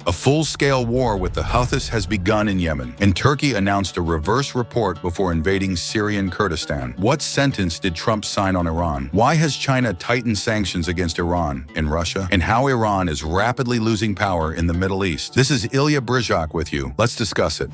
A full-scale war with the Houthis has begun in Yemen, and Turkey announced a reverse report before invading Syrian Kurdistan. What sentence did Trump sign on Iran? Why has China tightened sanctions against Iran and Russia? And how Iran is rapidly losing power in the Middle East? This is Ilya Brizhak with you. Let's discuss it.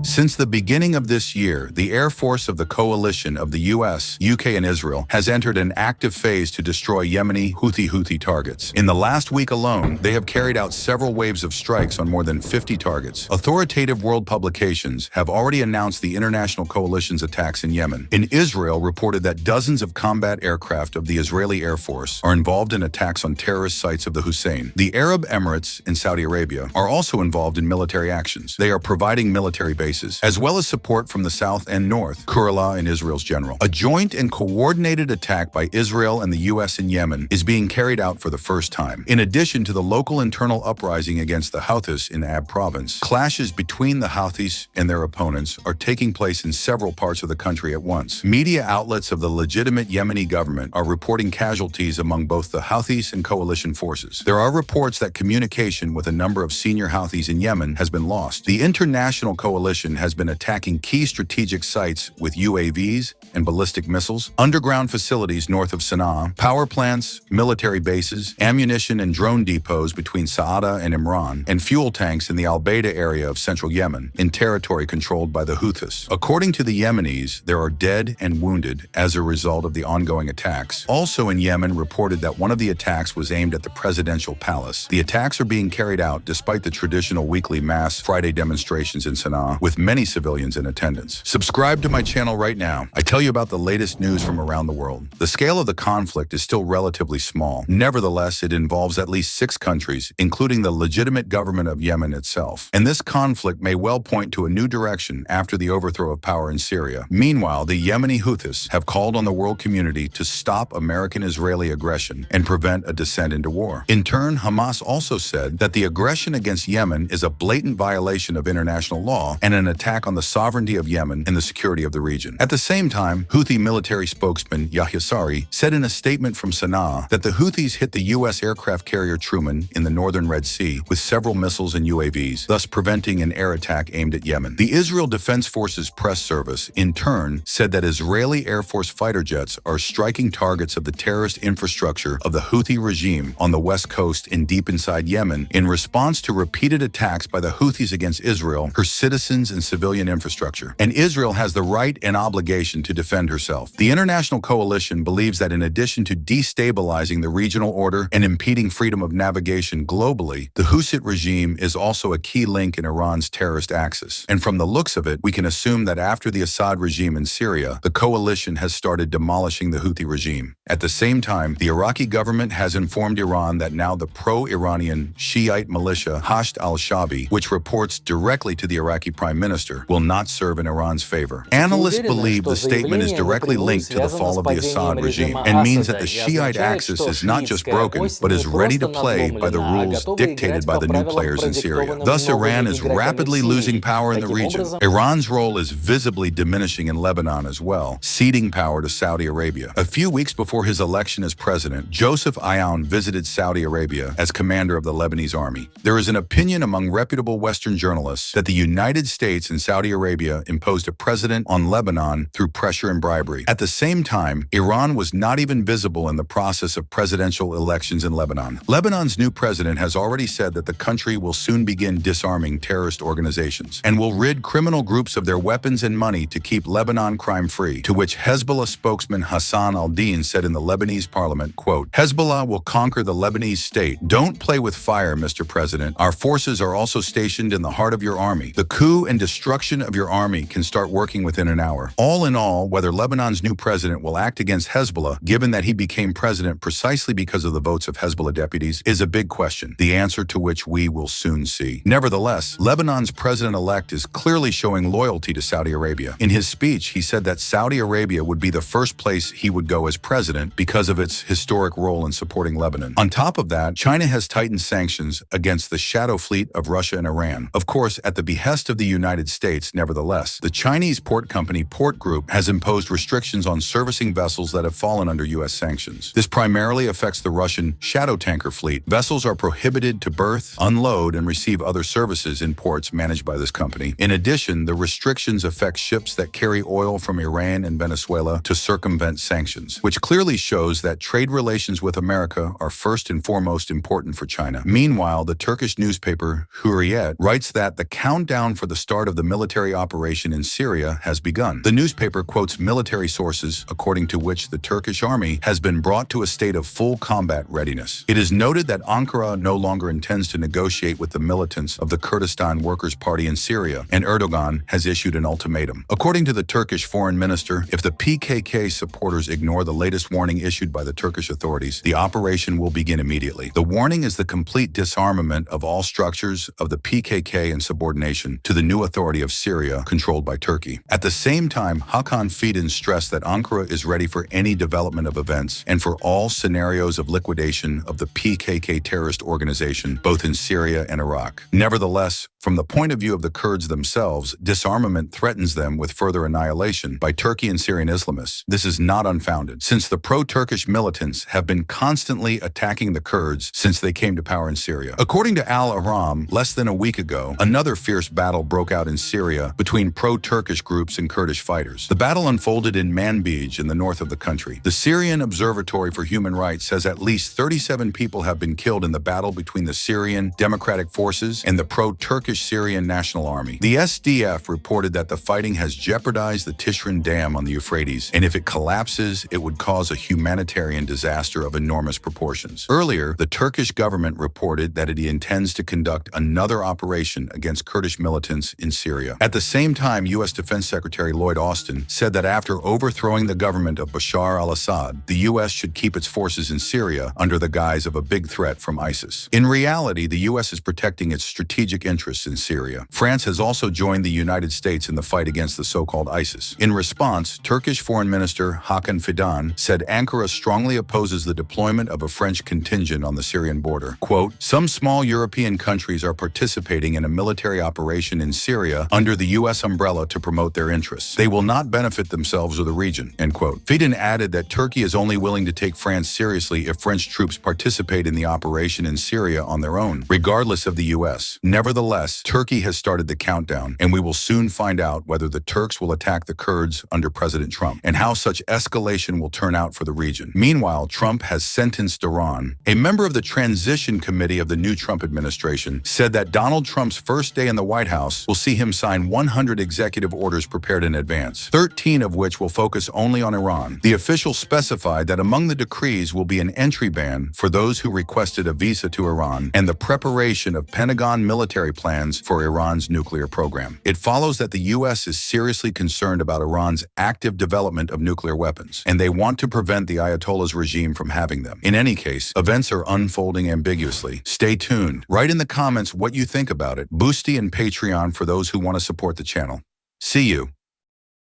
Since the beginning of this year, the Air Force of the coalition of the US, UK, and Israel has entered an active phase to destroy Yemeni Houthi targets. In the last week alone, they have carried out several waves of strikes on more than 50 targets. Authoritative world publications have already announced the international coalition's attacks in Yemen. And Israel reported that dozens of combat aircraft of the Israeli Air Force are involved in attacks on terrorist sites of the Hussein. The Arab Emirates and Saudi Arabia are also involved in military actions. They are providing military bases, as well as support from the south and north, Kurds and Israel's general. A joint and coordinated attack by Israel and the US in Yemen is being carried out for the first time. In addition to the local internal uprising against the Houthis in Ab province, clashes between the Houthis and their opponents are taking place in several parts of the country at once. Media outlets of the legitimate Yemeni government are reporting casualties among both the Houthis and coalition forces. There are reports that communication with a number of senior Houthis in Yemen has been lost. The international coalition has been attacking key strategic sites with UAVs and ballistic missiles, underground facilities north of Sana'a, power plants, military bases, ammunition and drone depots between Saada and Imran, and fuel tanks in the Al-Baida area of central Yemen, in territory controlled by the Houthis. According to the Yemenis, there are dead and wounded as a result of the ongoing attacks. Also in Yemen reported that one of the attacks was aimed at the presidential palace. The attacks are being carried out despite the traditional weekly mass Friday demonstrations in Sana'a, with many civilians in attendance. Subscribe to my channel right now. I tell you about the latest news from around the world. The scale of the conflict is still relatively small. Nevertheless, it involves at least 6 countries, including the legitimate government of Yemen itself. And this conflict may well point to a new direction after the overthrow of power in Syria. Meanwhile, the Yemeni Houthis have called on the world community to stop American-Israeli aggression and prevent a descent into war. In turn, Hamas also said that the aggression against Yemen is a blatant violation of international law and an attack on the sovereignty of Yemen and the security of the region. At the same time, Houthi military spokesman Yahya Sari said in a statement from Sana'a that the Houthis hit the U.S. aircraft carrier Truman in the northern Red Sea with several missiles and UAVs, thus preventing an air attack aimed at Yemen. The Israel Defense Forces press service, in turn, said that Israeli Air Force fighter jets are striking targets of the terrorist infrastructure of the Houthi regime on the west coast and deep inside Yemen in response to repeated attacks by the Houthis against Israel, her citizens, and civilian infrastructure. And Israel has the right and obligation to defend herself. The international coalition believes that in addition to destabilizing the regional order and impeding freedom of navigation globally, the Houthi regime is also a key link in Iran's terrorist axis. And from the looks of it, we can assume that after the Assad regime in Syria, the coalition has started demolishing the Houthi regime. At the same time, the Iraqi government has informed Iran that now the pro-Iranian Shiite militia Hashd al-Shaabi, which reports directly to the Iraqi Prime Minister, will not serve in Iran's favor. Analysts believe the statement is directly linked to the fall of the Assad regime and means that the Shiite axis is not just broken, but is ready to play by the rules dictated by the new players in Syria. Thus, Iran is rapidly losing power in the region. Iran's role is visibly diminishing in Lebanon as well, ceding power to Saudi Arabia. A few weeks before his election as president, Joseph Aoun visited Saudi Arabia as commander of the Lebanese army. There is an opinion among reputable Western journalists that the United States and Saudi Arabia imposed a president on Lebanon through pressure and bribery. At the same time, Iran was not even visible in the process of presidential elections in Lebanon. Lebanon's new president has already said that the country will soon begin disarming terrorist organizations and will rid criminal groups of their weapons and money to keep Lebanon crime-free, to which Hezbollah spokesman Hassan al-Din said in the Lebanese parliament, quote, "Hezbollah will conquer the Lebanese state. Don't play with fire, Mr. President. Our forces are also stationed in the heart of your army. The coup and destruction of your army can start working within an hour." All in all, whether Lebanon's new president will act against Hezbollah, given that he became president precisely because of the votes of Hezbollah deputies, is a big question, the answer to which we will soon see. Nevertheless, Lebanon's president-elect is clearly showing loyalty to Saudi Arabia. In his speech, he said that Saudi Arabia would be the first place he would go as president because of its historic role in supporting Lebanon. On top of that, China has tightened sanctions against the shadow fleet of Russia and Iran, of course, at the behest of the United United States nevertheless. The Chinese port company Port Group has imposed restrictions on servicing vessels that have fallen under U.S. sanctions. This primarily affects the Russian shadow tanker fleet. Vessels are prohibited to berth, unload, and receive other services in ports managed by this company. In addition, the restrictions affect ships that carry oil from Iran and Venezuela to circumvent sanctions, which clearly shows that trade relations with America are first and foremost important for China. Meanwhile, the Turkish newspaper Hürriyet writes that the countdown for the start of the military operation in Syria has begun. The newspaper quotes military sources, according to which the Turkish army has been brought to a state of full combat readiness. It is noted that Ankara no longer intends to negotiate with the militants of the Kurdistan Workers' Party in Syria, and Erdogan has issued an ultimatum. According to the Turkish foreign minister, if the PKK supporters ignore the latest warning issued by the Turkish authorities, the operation will begin immediately. The warning is the complete disarmament of all structures of the PKK and subordination to the new authority of Syria, controlled by Turkey. At the same time, Hakan Fidan stressed that Ankara is ready for any development of events and for all scenarios of liquidation of the PKK terrorist organization, both in Syria and Iraq. Nevertheless, from the point of view of the Kurds themselves, disarmament threatens them with further annihilation by Turkey and Syrian Islamists. This is not unfounded, since the pro-Turkish militants have been constantly attacking the Kurds since they came to power in Syria. According to Al-Ahram, less than a week ago, another fierce battle broke out in Syria between pro-Turkish groups and Kurdish fighters. The battle unfolded in Manbij in the north of the country. The Syrian Observatory for Human Rights says at least 37 people have been killed in the battle between the Syrian Democratic Forces and the pro-Turkish Syrian National Army. The SDF reported that the fighting has jeopardized the Tishrin Dam on the Euphrates, and if it collapses, it would cause a humanitarian disaster of enormous proportions. Earlier, the Turkish government reported that it intends to conduct another operation against Kurdish militants in Syria. At the same time, U.S. Defense Secretary Lloyd Austin said that after overthrowing the government of Bashar al-Assad, the U.S. should keep its forces in Syria under the guise of a big threat from ISIS. In reality, the U.S. is protecting its strategic interests in Syria. France has also joined the United States in the fight against the so-called ISIS. In response, Turkish Foreign Minister Hakan Fidan said Ankara strongly opposes the deployment of a French contingent on the Syrian border. Quote, "Some small European countries are participating in a military operation in Syria under the U.S. umbrella to promote their interests. They will not benefit themselves or the region." End quote. Fidan added that Turkey is only willing to take France seriously if French troops participate in the operation in Syria on their own, regardless of the U.S. Nevertheless, Turkey has started the countdown, and we will soon find out whether the Turks will attack the Kurds under President Trump and how such escalation will turn out for the region. Meanwhile, Trump has sentenced Iran. A member of the Transition Committee of the new Trump administration said that Donald Trump's first day in the White House will see him sign 100 executive orders prepared in advance, 13 of which will focus only on Iran. The official specified that among the decrees will be an entry ban for those who requested a visa to Iran and the preparation of Pentagon military plans for Iran's nuclear program. It follows that the U.S. is seriously concerned about Iran's active development of nuclear weapons, and they want to prevent the Ayatollah's regime from having them. In any case, events are unfolding ambiguously. Stay tuned. Write in the comments what you think about it. Boosty and Patreon for those who want to support the channel. See you.